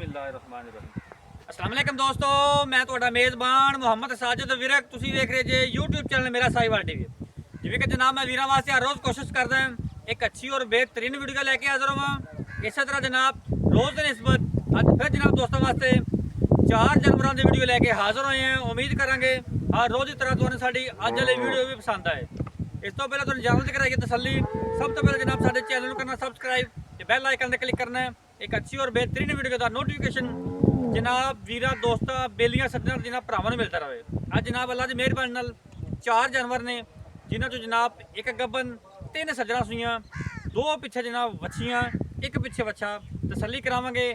अस्सलाम वालेकुम दोस्तों, मैं ਤੁਹਾਡਾ ਮੇਜ਼ਬਾਨ ਮੁਹੰਮਦ ਸਾਜਿਦ ਵਿਰਕ। ਤੁਸੀਂ ਵੇਖ ਰਹੇ ਜੇ YouTube ਚੈਨਲ ਮੇਰਾ ਸਾਈਵਾਲ ਟੀਵੀ। ਜਿਵੇਂ ਕਿ ਜਨਾਬ ਮੈਂ ਵੀਰਾਂ ਵਾਸਤੇ ਹਰ ਰੋਜ਼ ਕੋਸ਼ਿਸ਼ ਕਰਦਾ ਹਾਂ ਇੱਕ ਅੱਛੀ ਔਰ बेहतरीन वीडियो ਲੈ ਕੇ ਹਾਜ਼ਰ ਹੋਵਾਂ। ਇਸੇ ਤਰ੍ਹਾਂ ਜਨਾਬ ਰੋਜ਼ ਦੇ ਨਿਸਬਤ ਅੱਜ ਫਿਰ ਜਨਾਬ ਦੋਸਤਾਂ ਵਾਸਤੇ 4 ਜਨਵਰਾਂ ਦੀ ਵੀਡੀਓ ਲੈ ਕੇ ਹਾਜ਼ਰ ਹੋਏ ਹਾਂ। ਉਮੀਦ ਕਰਾਂਗੇ ਹਰ ਰੋਜ਼ ਦੀ ਤਰ੍ਹਾਂ ਤੁਹਾਨੂੰ ਸਾਡੀ ਅੱਜ ਵਾਲੀ ਵੀਡੀਓ ਵੀ ਪਸੰਦ ਆਏ। ਇਸ ਤੋਂ ਪਹਿਲਾਂ ਤੁਹਾਨੂੰ ਚੈਨਲ ਤੇ ਕਰਾਈਏ ਤਸੱਲੀ। ਸਭ ਤੋਂ ਪਹਿਲਾਂ ਜਨਾਬ ਸਾਡੇ ਚੈਨਲ ਨੂੰ ਕਰਨਾ ਸਬਸਕ੍ਰਾਈਬ ਤੇ ਬੈਲ ਆਈਕਨ ਤੇ ਕਲਿੱਕ ਕਰਨਾ ਹੈ। एक अच्छी और बेहतरीन वीडियो का नोटिफिकेशन जनाब वीरा दोस्तों बेलियां सज्जन जिन्होंने भरावां मिलता रहे। आज जनाब अल्लाह की मेहरबानी नाल 4 जानवर ने जिन्हों चो जनाब एक गब्बन 3 सज्जना सूइयां 2 पिछे जनाब वछियां एक पिछे वछा तसल्ली करावांगे।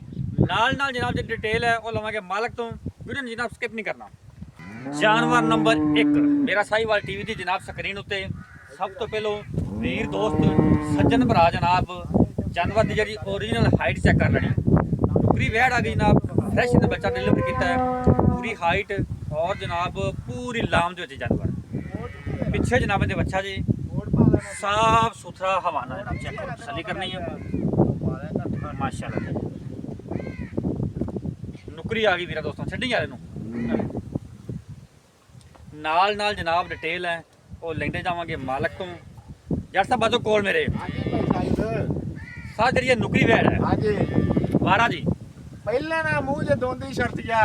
नाल नाल जनाब जो डिटेल है वो लवांगे मालक तो। वीडियो जनाब स्किप नहीं करना। जानवर नंबर 1 मेरा साहिवाल टीवी की जनाब स्क्रीन उत्ते सब तो पहलो वीर दोस्त सज्जन भरा जनाब जानवर की जी ओरिजिनल हाइट चेक कर लेनी। टुकरी वैड़ आ गई जनाब फ्रैश ने बच्चा डिलीवर किया है पूरी हाइट और जनाब पूरी लाम के जानवर पिछे जनाब इनके बच्चा जी साफ सुथरा हवाना जनाब चेक करो तसल्ली करनी है माशाल्लाह। नुकरी आ गई वीरा दोस्तों छड्डी वाले नाल नाल जनाब डिटेल है वो लेंदे जावांगे मालक तो। जट साहब बाजो कोल मेरे साथ जी नुकरी वैड़ है। हाँ जी वारा जी पहले ना मुंह जो दोंदी शर्त गया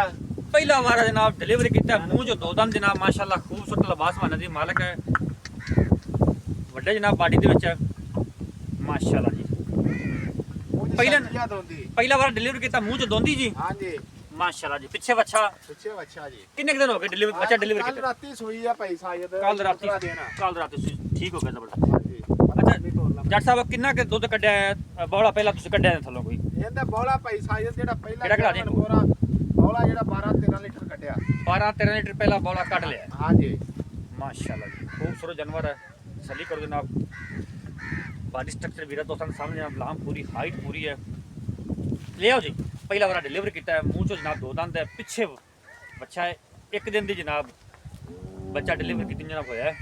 पहला वारा जनाब डिलीवरी किया मुंह जो 2 दम जनाब माशाल्लाह खूबसूरत लिबास वाले दी मालक है वड्डे जनाब बाडी दे विच है माशाल्लाह जी। पहला वारा डिलीवरी किया मुंह जो दोंदी जी। हाँ जी माशाल्लाह जी। पिछे बच्चा जी कितने दिन हो गए डिलीवरी बच्चा डिलीवरी कल किया? राती सुई है भाई शायद कल राती ठीक हो गया जबरदस्त। अच्छा जट साहब कितना के दुध कड्या है बौला पहला तुसी कड्या ने थल्लों कोई ਇਹਦਾ ਬੋਲਾ ਭਾਈ ਸਾਇਦ ਜਿਹੜਾ ਪਹਿਲਾ ਕਿਹੜਾ ਕਢਾ ਦੇ? ਬੋਲਾ ਜਿਹੜਾ 12 13 ਲੀਟਰ ਕੱਢਿਆ 12-13 लीटर पहला बौला कट लिया। हाँ जी माशाल्लाह जी खूबसूरत जानवर है तसल्ली करो जनाब। बॉडी स्ट्रक्चर वीरा दोस्तों के सामने जनाब लाम पूरी हाइट पूरी है। ले आओ जी पहला वाला डिलीवर किया है मुंह चो जनाब 2 दंद है पिछे बच्चा है 1 दिन की जनाब बच्चा डिलीवर की जनाब होया है।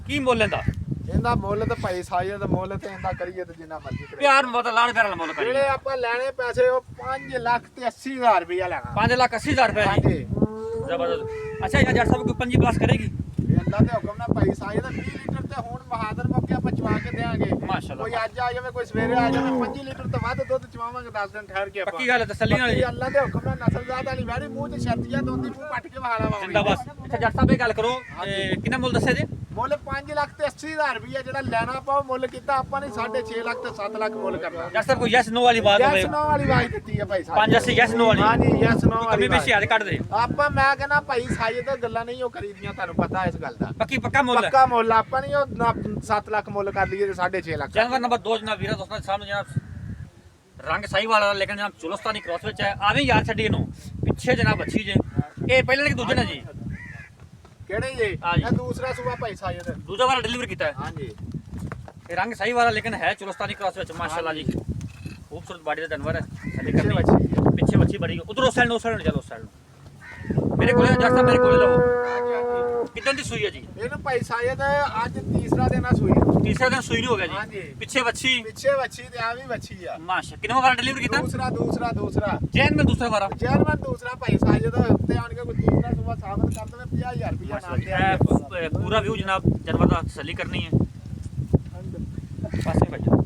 की मोल लेंदा ਇਹਦਾ ਮੁੱਲ ਤਾਂ ਭਾਈ ਸਾਇਦ ਮੁੱਲ ਤੇ ਇਹਦਾ ਕਰੀਏ ਤੇ ਜਿੰਨਾ ਮਰਜ਼ੀ ਕਰੀਏ। प्यार मत लाड़ प्यार वाला मोल ਜਿਹੜੇ करिए। ਆਪਾਂ ਲੈਣੇ ਪੈਸੇ ਉਹ 5 ਲੱਖ ਤੇ 80,000 ਰੁਪਇਆ ਲੈਣਾ। 5,80,000 रुपया हाँ जी जी जबरदस्त। अच्छा यार जट साहब कोई 5 प्लस करेगी ਇਹ ਅੱਲਾ ਦੇ ਹੁਕਮ ਨਾਲ ਭਾਈ ਸਾਇਦ 20 ਲੀਟਰ ਤੇ ਹੁਣ ਬਹਾਦਰ ਮੌਕੇ ਆਪਾਂ ਚਵਾ ਕੇ ਦੇਾਂਗੇ। माशाल्लाह ਕੋਈ ਅੱਜ ਆ ਜਾਵੇ ਕੋਈ ਸਵੇਰੇ ਆ ਜਾਵੇ 5 ਲੀਟਰ ਤੋਂ ਵੱਧ ਦੁੱਧ ਚਵਾਵਾਂਗੇ 10 ਦਿਨ ਠਹਿਰ ਕੇ ਆਪਾਂ। पक्की गल है तसल्ली नाल जी ਅੱਲਾ ਦੇ ਹੁਕਮ ਨਾਲ ਨਸਲਜ਼ਾਦ ਵਾਲੀ ਵੈਰੀ ਮੂੰਹ ਤੇ ਸ਼ਰਤੀਆਂ ਦੋਂਦੀ ਮੂੰਹ ਪੱਟ ਕੇ ਵਹਾਲਾ ਵਾ। जिंदाबाद। अच्छा जट साहब ये गल करो कितना मुल दस्से जी? ਮੁੱਲ 5 ਲੱਖ ਤੇ 80,000 ਰੁਪਇਆ ਜਿਹੜਾ ਲੈਣਾ ਆਪਾਂ ਉਹ ਮੁੱਲ ਕੀਤਾ ਆਪਾਂ ਨੇ 6.5 ਲੱਖ ਤੇ 7 ਲੱਖ ਮੁੱਲ ਕਰਨਾ। जट साहब कोई यस नो वाली बात ਯੈਸ होवे ਨੋ ਵਾਲੀ ਆਵਾਜ਼ ਦਿੱਤੀ ਹੈ ਭਾਈ ਸਾਹਿਬ। 580 ਯਸ नो वाली ਹਾਂ ਜੀ ਯੈਸ ਨੋ कमी ਵਾਲੀ बेशी हाथ कट दे ਆਪਾਂ ਮੈਂ ਕਹਿੰਦਾ ਭਾਈ ਸਾਇਦ ਗੱਲਾਂ ਨਹੀਂ ਉਹ ਕਰੀਦੀਆਂ ਤੁਹਾਨੂੰ ਪਤਾ ਇਸ ਗੱਲ ਦਾ। पक्का मुल है। ਪੱਕਾ ਮੁੱਲ ਆਪਾਂ ਨਹੀਂ ਉਹ 7 ਲੱਖ ਮੁੱਲ ਕਰ ਲਈਏ ਤੇ 6.5 ਲੱਖ। जानवर नंबर 2 जनाब वीरा दोस्तों के सामने जनाब रंग सही वाला लेकिन जनाब चुलस्तानी क्रॉस विच है आवे यार छड़ी नु पीछे जनाब अच्छी जे ए पहले ने दूजे ने जी ਕਿਹੜੇ ਜੀ ਹਾਂ ਜੀ। ਇਹ ਦੂਸਰਾ ਸੂਆ ਭਾਈ ਸਾਇਦ। दूसरा वाला डिलीवर किया है ਹਾਂ ਜੀ ये रंग सही वाला लेकिन है चुलस्तानी क्रॉस विच माशाल्लाह जी खूबसूरत बॉडी का जानवर है सही ਪਿੱਛੇ करनी ਵੱਛੀ ਹੈ। पीछे बच्ची बड़ी उधर उस साइड चलो उस साइड मेरे को जट साहब मेरे को लो कितने दी सुई है जी? ਇਹਨੂੰ ਭਾਈ ਸਾਇਦ ਅੱਜ ਤੀਸਰਾ ਦਿਨ ਆ ਸੂਈ। तीसरा दिन सुई हो गया हाँ जी जी। पीछे बच्ची ਪਿੱਛੇ ਵੱਛੀ ਤੇ ਆ ਵੀ ਵੱਛੀ ਆ। माशा कितना वाला डिलीवर किया? ਦੂਸਰਾ जैन में दूसरा वाला ਜਰਮਨ ਦੂਸਰਾ ਭਾਈ ਸਾਇਦ ਤੇ ਆਣ ਕੇ ਕੋਈ ਤੀਸਰਾ ਸੂਆ ਸਾਬਤ ਕਰ ਦੇਵੇ 50,000 ਰੁਪਇਆ ਨਾਲ ਦੇ ਆ। पूरा व्यू जनाब जानवर का तसल्ली करनी है पास में बैठ जाओ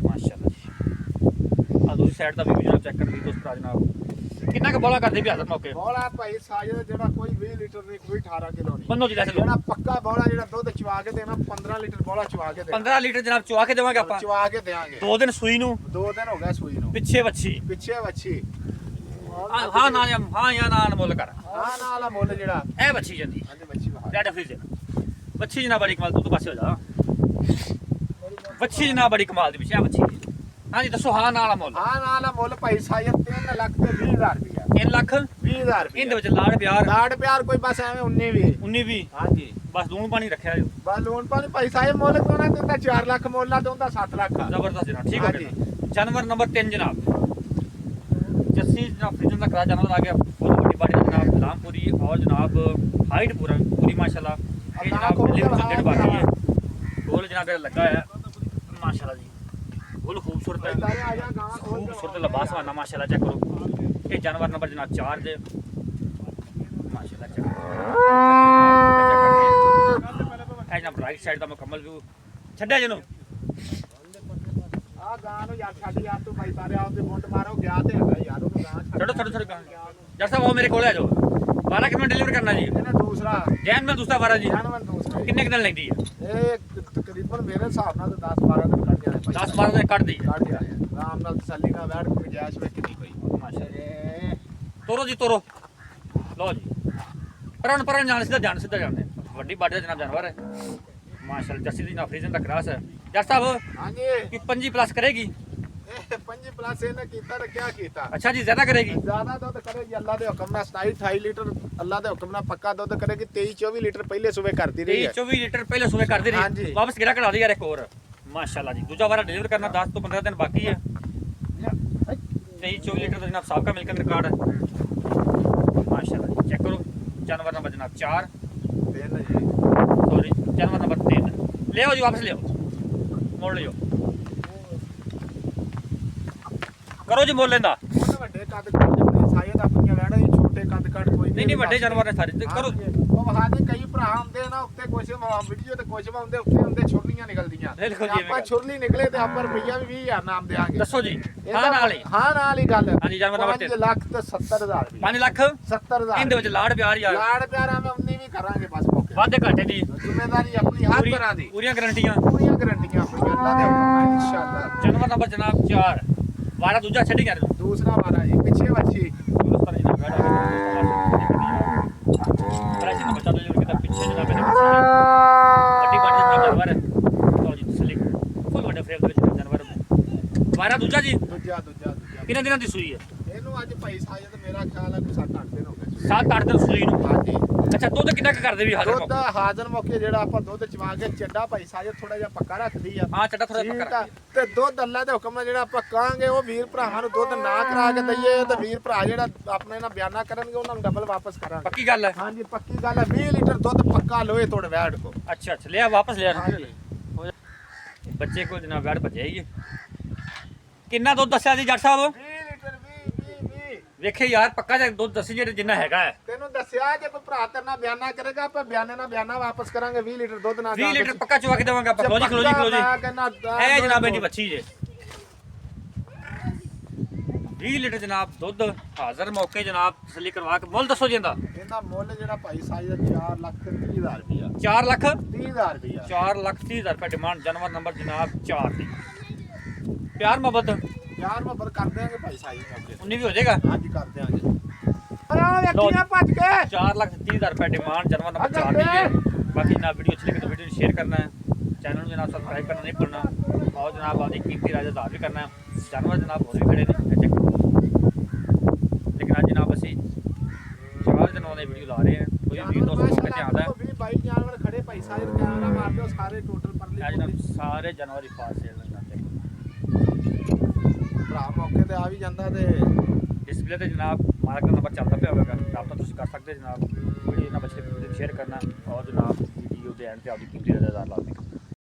माशाल्लाह जी। आ दूसरी साइड का व्यू जनाब चेक कर ली दोस्तों जनाब कितना का बौला कर दे भी हाजर मौके ਬੋਲਾ ਭਾਈ ਸਾਇਦ ਜਿਹੜਾ ਕੋਈ 20 ਲੀਟਰ ਨਹੀਂ ਕੋਈ 18 ਕਿਲੋ ਨਹੀਂ। बंदो जी जैसे ਜਿਹੜਾ ਪੱਕਾ ਬੋਲਾ ਜਿਹੜਾ ਦੁੱਧ ਚਵਾ ਕੇ ਦੇਣਾ 15 ਲੀਟਰ ਬੋਲਾ ਚਵਾ ਕੇ ਦੇਣਾ। 15 ਲੀਟਰ जनाब चुआ के देवांगे ਆਪਾਂ ਚਵਾ ਕੇ ਦੇਾਂਗੇ। 2 दिन सुई नु 2 ਦਿਨ ਹੋ ਗਏ ਸੂਈ ਨੂੰ। पिछे बच्ची ਪਿੱਛੇ ਵੱਛੀ हां ना हां या ना अनमोल कर ਹਾਂ ਨਾਲ ਆ ਮੁੱਲ ਜਿਹੜਾ ए बच्ची जंदी ਹਾਂਜੀ ਵੱਛੀ ਬਾਹਰ। रेड फ्रिज बच्ची जनाब बड़ी कमाल तू तो पासे हो जा बच्ची जनाब बड़ी कमाल दी पिछे बच्ची हां जी दसो हां ना अनमोल ਹਾਂ ਨਾਲ ਆ ਮੁੱਲ ਭਾਈ ਸਾਇਦ 3 ਲੱਖ ਤੇ 20,000 ਰੁਪਇਆ। 3 ਲੱਖ 20,000 ਰੁਪਇਆ ਇਹਦੇ ਵਿੱਚ ਲਾੜ ਪਿਆਰ ਲਾੜ ਪਿਆਰ ਕੋਈ ਬਸ ਐਵੇਂ 19 ਵੀ 19 ਵੀ ਹਾਂਜੀ ਬਸ ਲੂਣ ਪਾਣੀ ਰੱਖਿਆ ਜੋ ਬਸ ਲੋਨ ਪਾਣੀ ਭਾਈ ਸਾਹਿਬ ਮੁੱਲ ਤੋਂ ਨਾ ਦਿੰਦਾ 4 ਲੱਖ ਮੁੱਲ ਆ ਦਿੰਦਾ 7 ਲੱਖ ਆ। जबरदस्त जनाब ठीक हो हाँ गया। जानवर नंबर 3 जनाब जस्सी जनाब फ्रिजन का करा जानवर आ गया बहुत बड़ी बॉडी का जनाब लामपुरी और जनाब हाइट पूरी माशाल्लाह ये जनाब डिलीवरी कंप्लीट बाकी है गोल जनाब लगा है माशाल्लाह जी गोल खूबसूरत है आ जा गाँव खोल के खूबसूरत लबास वाना माशाल्लाह चेक करो। ये जानवर नंबर जनाब 4 जे माशाल्लाह चेक है जनाब राइट साइड का मुकम्मल व्यू छड्या जनो ਆ ਗਾਂ ਨੂੰ ਯਾਰ ਛੱਡ ਯਾਰ ਤੂੰ ਬਾਈ ਸਾਰੇ ਆਪਦੇ ਮੁੰਡ ਮਾਰੋ ਗਿਆ ਤੇ ਹੈਗਾ ਯਾਰ ਉਹਨੂੰ ਗਾਂ ਛੱਡ छोड़ो छोड़ो छोड़ो जट साहब आओ मेरे को आ जाओ 12 किलो डिलीवर करना जी ਇਹਨੇ ਦੂਸਰਾ जैन में दूसरा 12 जी ਜਾਨਵਰ ਦੂਸਰਾ कितने दिन लगती है ਇਹ ਤਕਰੀਬਨ ਮੇਰੇ ਹਿਸਾਬ ਨਾਲ 10 12 ਦਿਨ ਕੱਢ ਜਾਣੇ 10 12 दिन कट दी ਕੱਢ ਜਾਣੇ ਆਰਾਮ ਨਾਲ ਤਸੱਲੀ ਨਾਲ ਬੈਠ ਕੋਈ ਜਾਇਸ਼ ਵੇਖ ਨਹੀਂ ਕੋਈ माशाल्लाह तोरो जी तोरो लो जी परन जान सीधा जाने वड्डी बाड़ी दा जनाब जानवर है माशाल्लाह जर्सी दी ना फ्रीजन दा क्रॉस है जट साहब ਹਾਂਜੀ कि 5 प्लस करेगी ਇਹ 5 ਪਲੱਸ ਇਹਨੇ ਕੀਤਾ ਤੇ ਕੀ ਕੀਤਾ अच्छा जी ज्यादा करेगी ਜ਼ਿਆਦਾ ਦੁੱਧ ਕਰੇਗੀ ਅੱਲਾ ਦੇ ਹੁਕਮ ਨਾਲ 27 28 ਲੀਟਰ ਅੱਲਾ ਦੇ ਹੁਕਮ ਨਾਲ ਪੱਕਾ ਦੁੱਧ ਕਰੇਗੀ 23 24 ਲੀਟਰ ਪਹਿਲੇ ਸੂਬੇ ਕਰਦੀ ਰਹੀ 23 ਹੈ 24 लीटर पहले सुबह कर दी हाँ रही जी। वापस गिरा करा दी यार एक और माशाल्लाह जी दूसरा वाला डिलीवर करना 10 तो 15 दिन बाकी है 23 24 लीटर तो जनाब साहब का मिल्क रिकॉर्ड है माशाल्लाह जी चेक करो जानवर नंबर जनाब 4 ਤਿੰਨ ਜੀ सॉरी जानवर नंबर 3 ले आओ जी वापस ले आओ मोड़ लियो करो जी मोड़ लेंदा ਉਹਨੇ ਵੱਡੇ ਕੱਦ ਕੱਟ ਦੇ ਸਾਇਦ ਆਪਣੀਆਂ ਵੈੜਾਂ ਹੀ ਛੋਟੇ ਕੱਦ ਕੱਟ ਕੋਈ नहीं नहीं ਵੱਡੇ जानवर ने सारे ते करो ਉਹ ਵਹਾਦੇ ਕਈ ਭਰਾ ਹੁੰਦੇ ਨਾ ਉੱਤੇ ਕੁਛ ਵੀਡੀਓ ਤੇ ਕੁਛ ਹੁੰਦੇ ਉੱਤੇ ਹੁੰਦੇ ਛੁਰਲੀਆਂ ਨਿਕਲਦੀਆਂ ਬਿਲਕੁਲ ਜੀ, ਆਪਾਂ ਛੁਰਲੀ ਨਿਕਲੇ ਤੇ ਆਪਾਂ ਰੁਪਈਆ ਵੀ 20000 ਨਾਮ ਦੇਾਂਗੇ दसो जी हां नाल ही ਹਾਂ ਨਾਲ ਹੀ ਗੱਲ हाँ जी जानवर नंबर 3 5 ਲੱਖ ਤੇ 70000 ਰੁਪਏ 5 ਲੱਖ 70000 ਇਹਦੇ ਵਿੱਚ ਲਾੜ ਪਿਆਰ ਯਾਰ ਲਾੜ ਪਿਆਰਾ ਮੈਂ ਉਨੀ ਵੀ ਕਰਾਂਗੇ ਬਸ ਮੌਕੇ ਵਾਧੇ ਘਾਟੇ ਦੀ ਜ਼ਿੰਮੇਵਾਰੀ ਆਪਣੀ ਹਰ ਤਰ੍ਹਾਂ ਦੀ ਪੂਰੀਆਂ ਗਾਰੰਟੀਆਂ ਪੂਰੀਆਂ ਗਰੰਟੀਆਂ ਆਪਣੀਆਂ ਅੱਲਾ ਦੇ ਹੁਕਮ ਨਾਲ ਇਨਸ਼ਾਅੱਲਾ जानवर नंबर जनाब 4 वाला दूजा छड़ी कर दो ਦੂਸਰਾ ਵਾਰਾ ਜੀ ਪਿੱਛੇ ਵੱਛੀ दोस्तों जी ना गाड़ा प्राइस ना बता दो जो कि पीछे जनाब ने बड़ी बाटी जनाब जानवर है तो जी तसली फुल बड़े फ्रेम ਦੇ ਵਿੱਚ जानवर वाला दूजा जी ਦੂਜਾ ਕਿੰਨੇ ਦਿਨਾਂ ਦੀ ਸੂਈ ਹੈ ਇਹਨੂੰ ਅੱਜ ਭਾਈ ਸਾਜਦ ਮੇਰਾ ਖਿਆਲ ਹੈ ਕਿ 7-8 ਦਿਨ ਹੋ ਗਏ 7-8 ਦਿਨ ਸੂਈ ਨੂੰ ਹਾਂਜੀ ਅੱਛਾ ਦੁੱਧ ਕਿੰਨਾ ਕੁ ਕਰਦੇ ਵੀ ਹਾਜ਼ਰ ਦੁੱਧ ਹਾਜ਼ਰ ਮੌਕੇ ਜਿਹੜਾ ਆਪਾਂ ਦੁੱਧ ਚਵਾ ਕੇ ਚੱਡਾ ਭਾਈ ਸਾਜਦ ਥੋੜਾ ਜਿਹਾ ਪੱਕਾ ਰੱਖਦੀ ਆ ਹਾਂ ਚੱਡਾ ਥੋੜਾ ਠੀਕ ਪੱਕਾ ਆ ਤੇ ਦੁੱਧ ਅੱਲਾ ਦੇ ਹੁਕਮ ਨਾਲ ਜਿਹੜਾ ਆਪਾਂ ਕਹਾਂਗੇ ਉਹ ਵੀਰ ਭਰਾਵਾਂ ਨੂੰ ਦੁੱਧ ਨਾ ਕਰਾ ਕੇ ਦਈਏ ਤੇ ਵੀਰ ਭਰਾ ਜਿਹੜਾ ਆਪਣੇ ਨਾਲ ਬਿਆਨਾ ਕਰਨਗੇ ਉਹਨਾਂ ਨੂੰ ਡਬਲ ਵਾਪਸ ਕਰਾਂਗੇ ਪੱਕੀ ਗੱਲ ਹੈ ਹਾਂਜੀ ਪੱਕੀ ਗੱਲ ਹੈ 20 ਲੀਟਰ ਦੁੱਧ ਪੱਕਾ ਲੋਏ ਤੋੜ ਵੈੜ ਕੋ ਅੱਛਾ ਅੱਛਾ ਲਿਆ ਵਾਪਸ ਲਿਆ ਹਾਂਜੀ ਬੱਚੇ ਕੋਲ ਜਨਾਬ ਵੈੜ ਭੱਜਿਆ ਹੀ ਹੈ ਕਿੰਨਾ ਦੁੱਧ ਦੱਸਿਆ ਜੀ ਜੱਟ ਸਾਹਿਬ 20 ਲੀਟਰ 20 ਵੇਖੇ ਯਾਰ ਪੱਕਾ ਜਿਹਾ ਦੁੱਧ ਦੱਸੀ ਜਿਹੜੇ ਜਿੰਨਾ ਹੈਗਾ ਹੈ ਤੈਨੂੰ ਦੱਸਿਆ ਜੇ ਕੋਈ ਭਰਾ ਤੇਰੇ ਨਾਲ ਬਿਆਨਾ ਕਰੇਗਾ ਆਪਾਂ ਬਿਆਨੇ ਨਾਲ ਬਿਆਨਾ ਵਾਪਸ ਕਰਾਂਗੇ 20 ਲੀਟਰ ਦੁੱਧ ਨਾਲ 20 ਲੀਟਰ ਪੱਕਾ ਚਵਾ ਕੇ ਦੇਵਾਂਗੇ ਆਪਾਂ ਖਲੋ ਜੀ ਖਲੋ ਜੀ ਖਲੋ ਜੀ ਮੈਂ ਕਹਿੰਦਾ ਇਹ ਜਨਾਬ ਇਹਦੀ ਬੱਚੀ ਜੇ 20 ਲੀਟਰ ਜਨਾਬ ਦੁੱਧ ਹਾਜ਼ਰ ਮੌਕੇ ਜਨਾਬ ਤਸੱਲੀ ਕਰਵਾ ਕੇ ਮੁੱਲ ਦੱਸੋ ਜੀ ਇਹਦਾ ਇਹਦਾ ਮੁੱਲ ਜਿਹੜਾ ਭਾਈ ਸਾਈ ਦਾ 4 ਲੱਖ ਤੇ 30,000 ਰੁਪਇਆ 4 ਲੱਖ 30,000 ਰੁਪਇਆ 4 ਲੱਖ 30,000 ਰੁਪਏ ਡਿਮਾਂਡ ਜਾਨਵਰ ਨੰਬਰ ਜਨਾਬ 4 ਦੀ ਪਿਆਰ ਮੁਹੱਬਤ ਯਾਰ ਮੈਂ ਬਰ ਕਰ ਦਿਆਂਗੇ ਭਾਈ ਸਾਈ ਮੌਕੇ 19 ਵੀ ਹੋ ਜਾਏਗਾ ਹਾਂਜੀ ਕਰ ਦਿਆਂਗੇ ਅਰੇ ਆ ਵੇਖੀ ਨਾ ਭੱਜ ਕੇ 4 ਲੱਖ 30,000 ਰੁਪਏ ਡਿਮਾਂਡ ਜਾਨਵਰ ਨੰਬਰ 4 ਦੀ है बाकी जनाब वीडियो अच्छी लगे तो वीडियो शेयर करना है चैनल में जनाब सब्सक्राइब करना नहीं भूलना और जनाब आपकी कीमती राय दाद भी करना है जानवर जनाब और भी खड़े ने लेकिन आज जनाब असी 4 दिनों की वीडियो ला रहे हैं कोई भी दोस्तों को ध्यान है 20 22 ਜਾਨਵਰ ਖੜੇ ਭਾਈ ਸਾਈ ਕੈਮਰਾ ਮਾਰ ਦਿਓ ਸਾਰੇ ਟੋਟਲ ਪਰ आज जनाब सारे जानवर ही पास सेल लग जाते ਭਰਾ ਮੌਕੇ ਤੇ ਆ ਵੀ ਜਾਂਦਾ ਤੇ डिस्प्ले ਤੇ जनाब मार्क का नंबर चलता पे होगा आप तो कर सकते जनाब वीडियो ना बच्चे शेयर करना और जनाब वीडियो के एंड पे आपकी कीमती राय दाद लाजमी